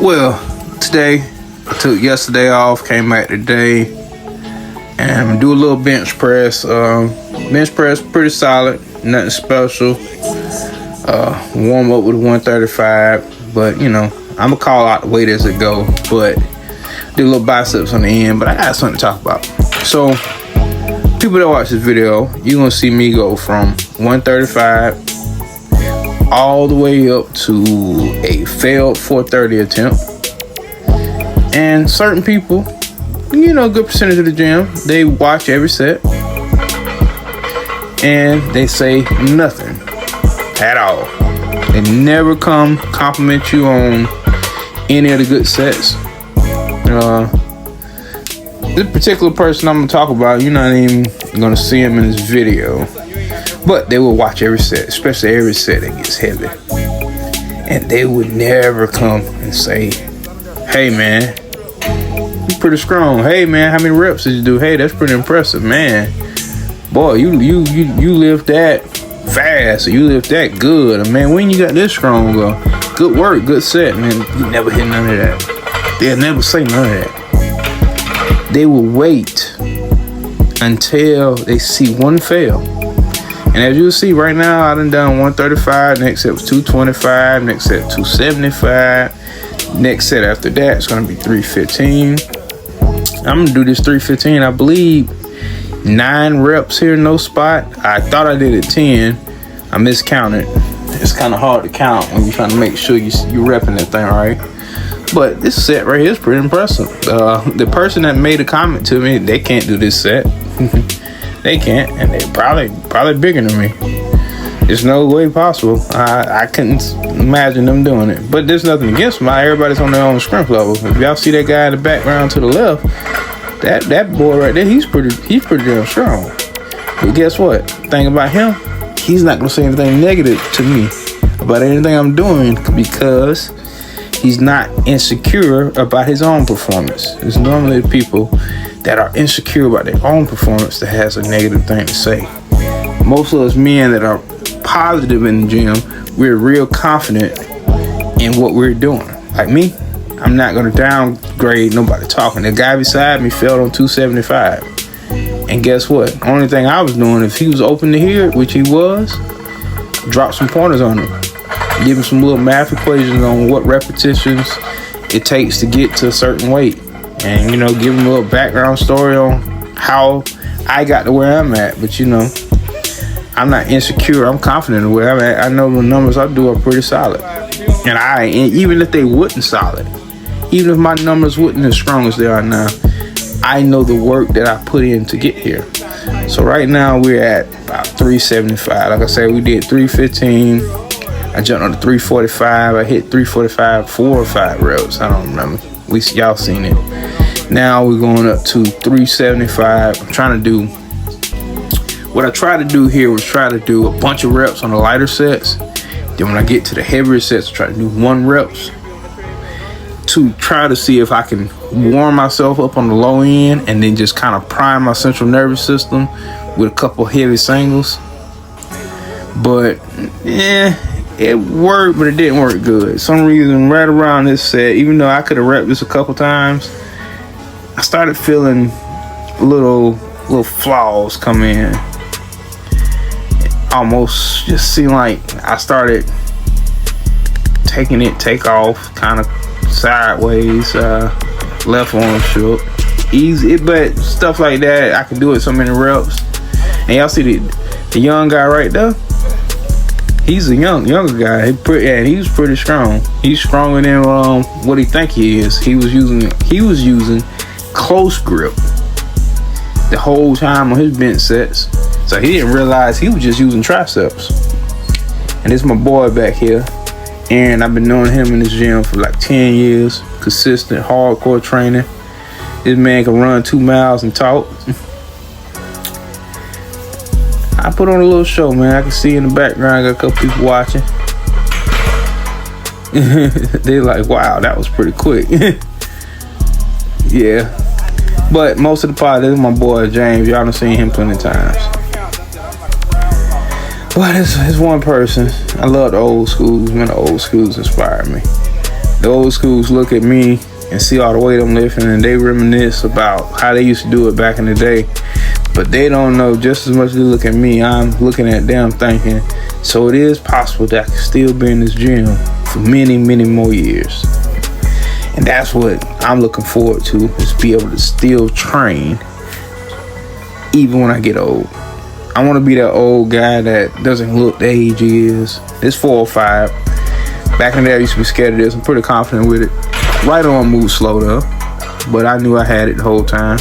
Well, today I took yesterday off, came back today, and I'm gonna do a little bench press. Bench press pretty solid, nothing special. Warm up with 135, but you know, I'm gonna call out the weight as it go. But do a little biceps on the end. But I got something to talk about. So people that watch this video, you're gonna see me go from 135 all the way up to a failed 430 attempt. And certain people, you know, a good percentage of the gym, they watch every set and they say nothing at all. They never come compliment you on any of the good sets. This particular person I'm gonna talk about, you're not even gonna see him in this video, but they will watch every set, especially every set that gets heavy, and they would never come and say, "Hey man, you're pretty strong. Hey man, how many reps did you do? Hey, that's pretty impressive, man. Boy, you lift that fast, or you lift that good, or man, when you got this strong, good work, good set." Man, you never hear none of that. They'll never say none of that. They will wait until they see one fail. And as you'll see right now, I done 135, next set was 225, next set 275, next set after that is gonna be 315. I'm gonna do this 315, I believe 9 reps here, no spot. I thought I did it 10, I miscounted. It's kind of hard to count when you're trying to make sure you're repping that thing right. But this set right here is pretty impressive. The person that made a comment to me, they can't do this set. They can't, and they're probably bigger than me. There's no way possible. I couldn't imagine them doing it. But there's nothing against them. Everybody's on their own strength level. If y'all see that guy in the background to the left, that boy right there, he's pretty damn strong. But guess what? Thing about him, he's not gonna say anything negative to me about anything I'm doing because he's not insecure about his own performance. It's normally the people that are insecure about their own performance that has a negative thing to say. Most of us men that are positive in the gym, we're real confident in what we're doing. Like me, I'm not gonna downgrade nobody talking. The guy beside me failed on 275. And guess what? The only thing I was doing, if he was open to hear it, which he was, drop some pointers on him. Give him some little math equations on what repetitions it takes to get to a certain weight. And, you know, give him a little background story on how I got to where I'm at. But, you know, I'm not insecure. I'm confident in where I'm at. I know the numbers I do are pretty solid. And even if they wasn't solid, even if my numbers wasn't as strong as they are now, I know the work that I put in to get here. So right now we're at about 375. Like I said, we did 315. I jumped on to 345. I hit 345 4 or 5 reps. I don't remember. Y'all seen it. Now we're going up to 375. I'm trying to do what I tried to do here was try to do a bunch of reps on the lighter sets. Then when I get to the heavier sets, I try to do 1 reps to try to see if I can warm myself up on the low end and then just kind of prime my central nervous system with a couple heavy singles. But yeah, it worked, but it didn't work good. Some reason right around this set, even though I could have repped this a couple times, I started feeling little flaws come in. Almost just seemed like I started taking it take off kind of sideways, left arm shook, easy, but stuff like that I can do it so many reps. And y'all see the young guy right there, he's a younger guy. He was pretty strong. He's stronger than what he think he is. He was using close grip the whole time on his bench sets, so he didn't realize he was just using triceps. And this is my boy back here, and I've been knowing him in this gym for like 10 years. Consistent, hardcore training. This man can run 2 miles and talk. I put on a little show, man. I can see in the background, got a couple people watching. They're like, wow, that was pretty quick. Yeah. But most of the part, this is my boy James. Y'all done seen him plenty of times. But it's one person. I love the old schools, man. The old schools inspired me. The old schools look at me and see all the weight I'm lifting, and they reminisce about how they used to do it back in the day. But they don't know, just as much as they look at me, I'm looking at them thinking, so it is possible that I can still be in this gym for many, many more years. And that's what I'm looking forward to, is be able to still train even when I get old. I want to be that old guy that doesn't look the age he is. It's 4 or 5. Back in the day, I used to be scared of this. I'm pretty confident with it. Right arm moved slow though, but I knew I had it the whole time.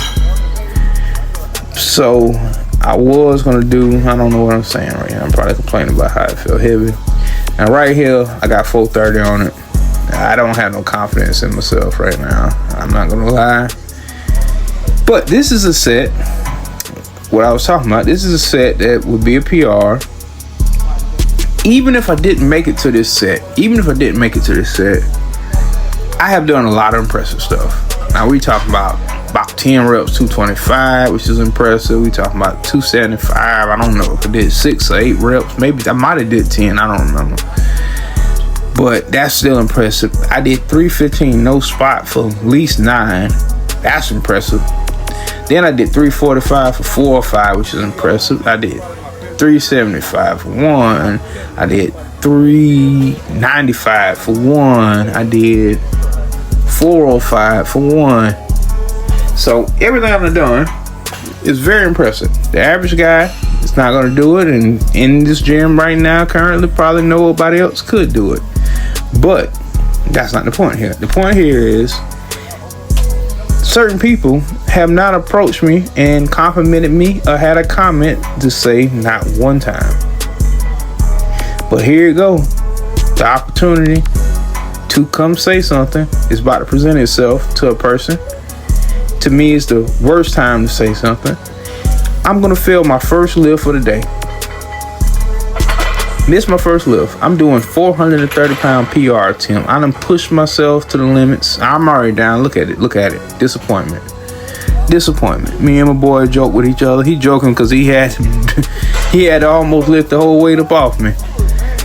So I was gonna do, I don't know what I'm saying right now. I'm probably complaining about how it felt heavy. And right here, I got 430 on it. I don't have no confidence in myself right now. I'm not gonna lie. But this is a set, what I was talking about, this is a set that would be a PR. Even if I didn't make it to this set, I have done a lot of impressive stuff. Now we talking about 10 reps, 225, which is impressive. We talking about 275. I don't know if I did 6 or 8 reps. Maybe I might have did 10. I don't remember. But that's still impressive. I did 315 no spot for at least 9. That's impressive. Then I did 345 for 4 or 5, which is impressive. I did 375 for 1. I did 395 for 1. I did 405 for 1. So everything I've done is very impressive. The average guy is not going to do it, and in this gym right now currently probably nobody else could do it. But that's not the point here. The point here is certain people have not approached me and complimented me or had a comment to say not one time. But here you go. The opportunity to come say something is about to present itself to a person. To me, it's the worst time to say something. I'm gonna fail my first lift for the day. Miss my first lift. I'm doing 430 pound PR attempt. I done pushed myself to the limits. I'm already down. Look at it. Disappointment. Me and my boy joke with each other. He joking because he had to almost lift the whole weight up off me.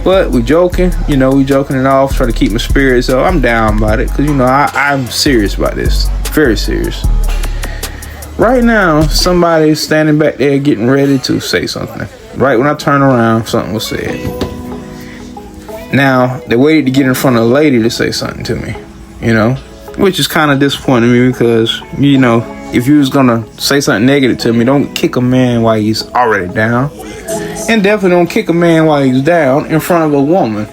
But we joking it off, try to keep my spirits up. I'm down about it because I'm serious about this. Very serious. Right now, somebody's standing back there getting ready to say something. Right when I turn around, something was said. Now, they waited to get in front of a lady to say something to me, which is kind of disappointing me because, if you was going to say something negative to me, don't kick a man while he's already down. And definitely don't kick a man while he's down in front of a woman.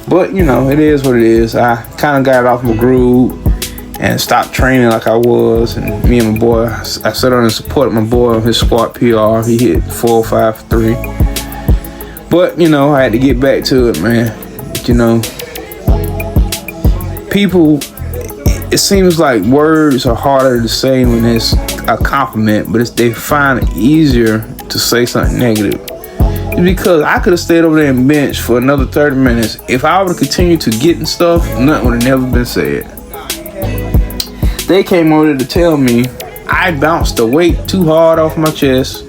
But, it is what it is. I kind of got off my groove and stopped training like I was. And me and my boy, I sat on and supported my boy on his squat PR. He hit 405 for 3. But, I had to get back to it, man. People, it seems like words are harder to say when it's a compliment, but they find it easier to say something negative. It's because I could have stayed over there and benched for another 30 minutes. If I would have continued to getting stuff, nothing would have never been said. They came over there to tell me I bounced the weight too hard off my chest,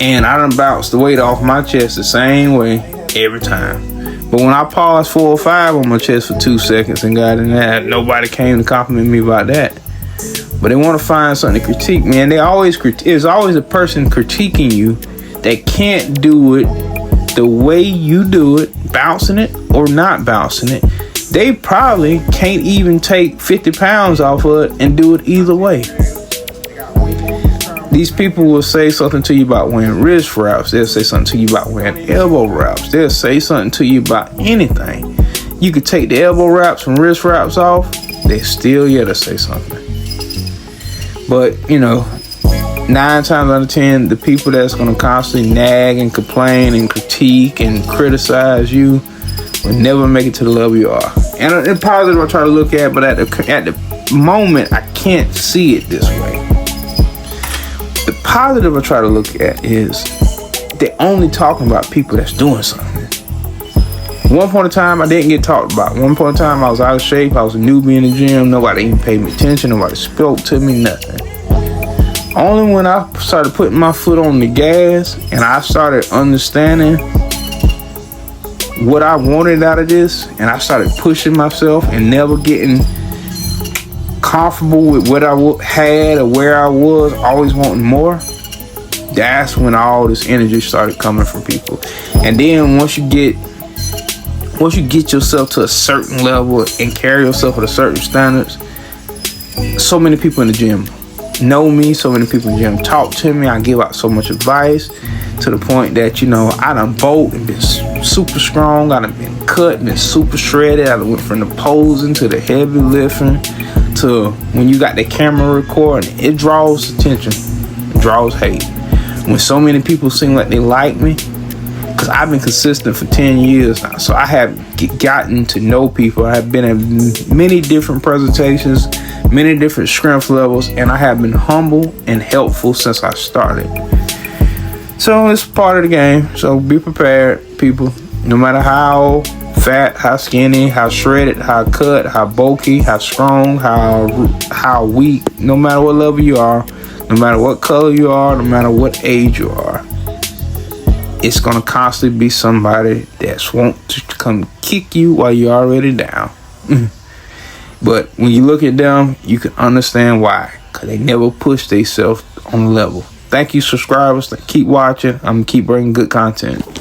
and I done bounced the weight off my chest the same way every time. But when I paused 4 or 5 on my chest for 2 seconds and got in that, nobody came to compliment me about that. But they want to find something to critique me, and there's always a person critiquing you that can't do it the way you do it, bouncing it or not bouncing it. They probably can't even take 50 pounds off of it and do it either way. These people will say something to you about wearing wrist wraps. They'll say something to you about wearing elbow wraps. They'll say something to you about anything. You could take the elbow wraps and wrist wraps off, they still yet to say something. But, 9 times out of 10, the people that's going to constantly nag and complain and critique and criticize you will never make it to the level you are. And the positive I try to look at, but at the moment, I can't see it this way. The positive I try to look at is they're only talking about people that's doing something. One point in time, I didn't get talked about. One point in time, I was out of shape. I was a newbie in the gym. Nobody even paid me attention. Nobody spoke to me, nothing. Only when I started putting my foot on the gas and I started understanding what I wanted out of this, and I started pushing myself and never getting comfortable with what I had or where I was, always wanting more, that's when all this energy started coming from people. And then once you get yourself to a certain level and carry yourself with a certain standards, so many people in the gym know me, so many people in the gym talk to me, I give out so much advice, to the point that, I done bulked and been super strong, I done been cut, been super shredded, I done went from the posing to the heavy lifting, to when you got the camera recording, it draws attention, it draws hate. When so many people seem like they like me, because I've been consistent for 10 years now, so I have gotten to know people. I have been at many different presentations, many different strength levels, and I have been humble and helpful since I started. So it's part of the game. So be prepared, people. No matter how fat, how skinny, how shredded, how cut, how bulky, how strong, how weak, no matter what level you are, no matter what color you are, no matter what age you are, it's gonna constantly be somebody that's want to come kick you while you're already down. But when you look at them, you can understand why, because they never push themselves on the level. Thank you, subscribers. Keep watching. I'm gonna keep bringing good content.